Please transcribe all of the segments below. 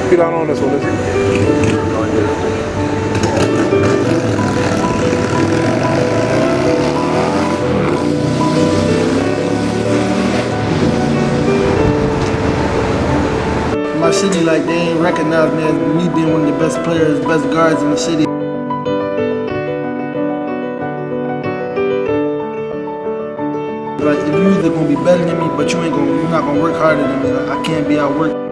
Get down on this one, listen. My city, like, they ain't recognize me as me being one of the best players, best guards in the city. Like, if you either gonna be better than me, but you're not gonna work harder than me. Like, I can't be outworked.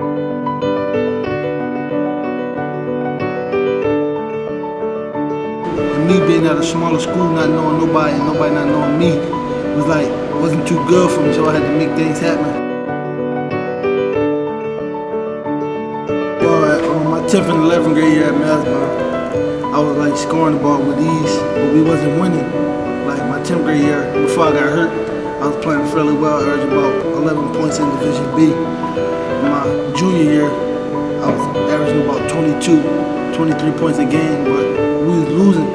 And me being at a smaller school, not knowing nobody, and nobody not knowing me, wasn't too good for me, so I had to make things happen. My 10th and 11th grade year at Masborough, I was like scoring the ball with ease, but we wasn't winning. Like my 10th grade year, before I got hurt, I was playing fairly well, averaged about 11 points in Division B. In my junior year, I was averaging about 22, 23 points a game, but we was losing.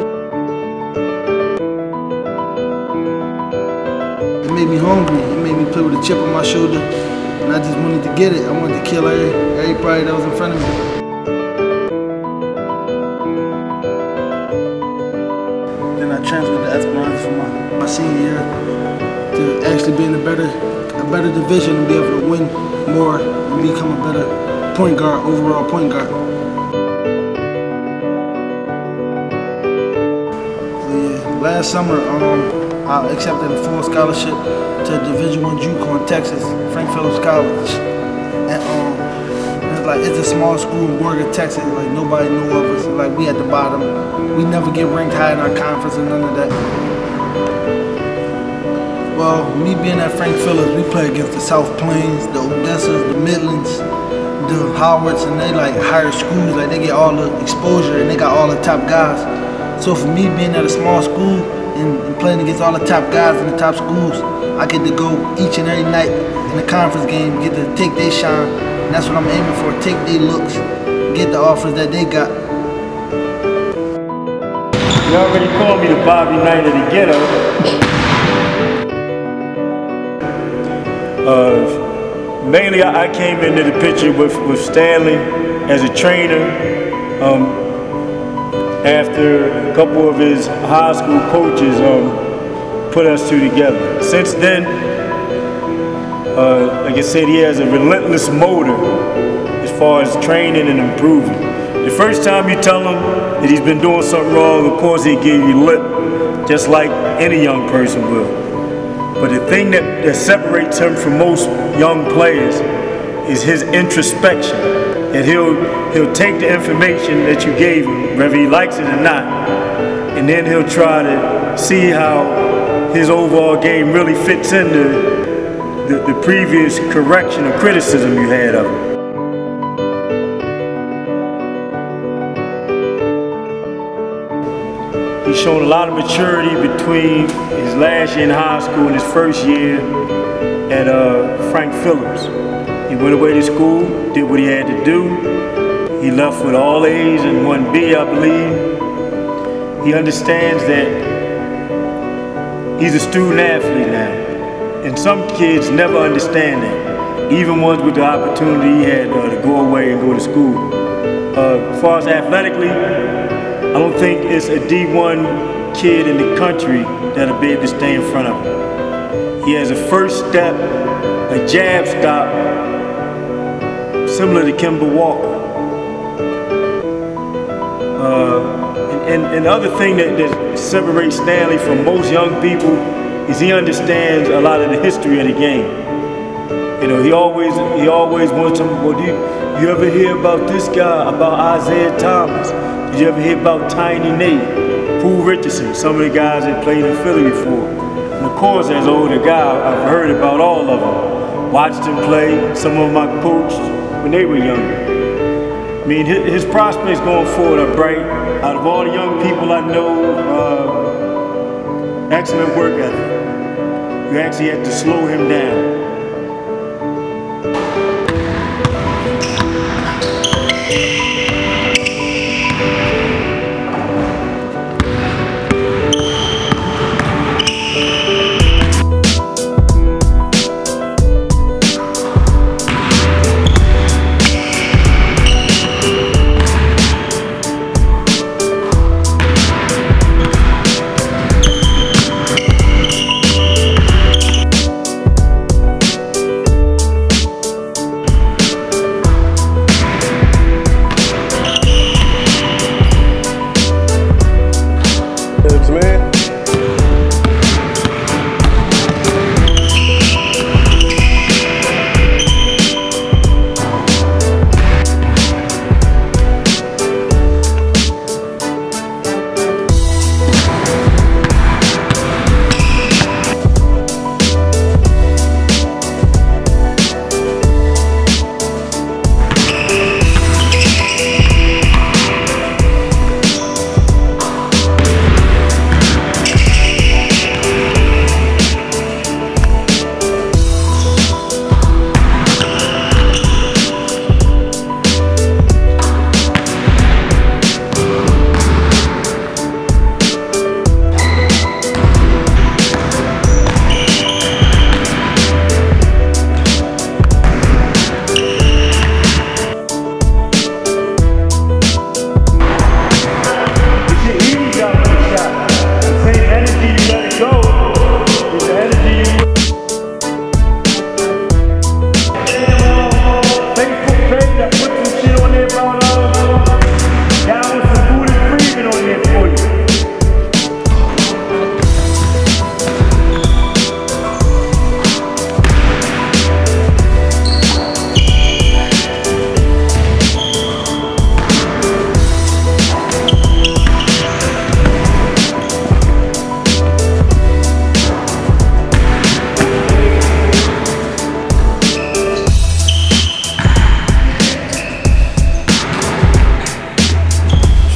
It made me hungry. It made me play with a chip on my shoulder, and I just wanted to get it. I wanted to kill everybody that was in front of me. Then I transferred to Esperanza for my senior year to actually be in a better division and be able to win more and become a better point guard, overall point guard. So yeah, last summer I accepted a full scholarship to D1 JUCO in Texas, Phillips College. And it's a small school in Borger, Texas. Like nobody knew of us. Like we at the bottom. We never get ranked high in our conference and none of that. Well, me being at Phillips, we play against the South Plains, the Odessas, the Midlands, the Howards, and they like higher schools. Like they get all the exposure and they got all the top guys. So for me being at a small school and playing against all the top guys in the top schools, I get to go each and every night in the conference game, get to take their shine. And that's what I'm aiming for, take their looks, get the offers that they got. You already called me the Bobby Knight of the ghetto. Mainly I came into the picture with Stanley as a trainer after a couple of his high school coaches put us two together. Since then, like I said, he has a relentless motor as far as training and improving. The first time you tell him that he's been doing something wrong, of course he'll give you lip, just like any young person will. But the thing that separates him from most young players is his introspection. And he'll take the information that you gave him, whether he likes it or not, and then he'll try to see how his overall game really fits into the previous correction or criticism you had of him. He's shown a lot of maturity between his last year in high school and his first year at Phillips. He went away to school, did what he had to do. He left with all A's and 1B, I believe. He understands that he's a student athlete now. And some kids never understand that, even ones with the opportunity he had to go away and go to school. As far as athletically, I don't think it's a D1 kid in the country that'll be able to stay in front of him. He has a first step, a jab stop, similar to Kimber Walker. And the other thing that separates Stanley from most young people is he understands a lot of the history of the game. You know, he always wants to, well, you ever hear about this guy, about Isaiah Thomas? Did you ever hear about Tiny Nate, Pooh Richardson, some of the guys that played in Philly before? And of course, as an older guy, I've heard about all of them. Watched him play, some of my coached when they were younger. I mean, his prospects going forward are bright. Out of all the young people I know, excellent work ethic. You actually have to slow him down.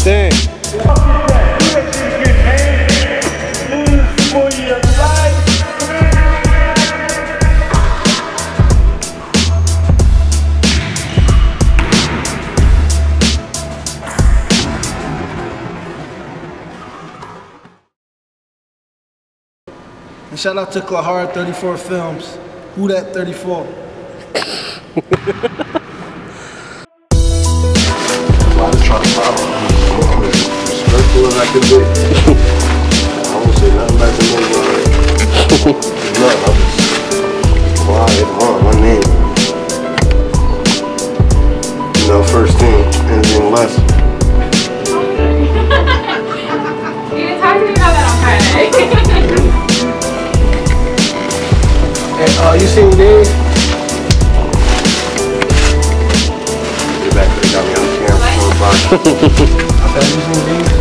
Dang. And shout out to Clahar34 Films. Who that 34? I just try to follow. I'm as respectful as I can be. I won't say nothing back to nobody. Look, I'm just quiet, my name. You know, first team, anything less. You didn't talk to me about that on Friday. Hey, you seen Dave? Get back, they got me on camera. I said, you seen Dave?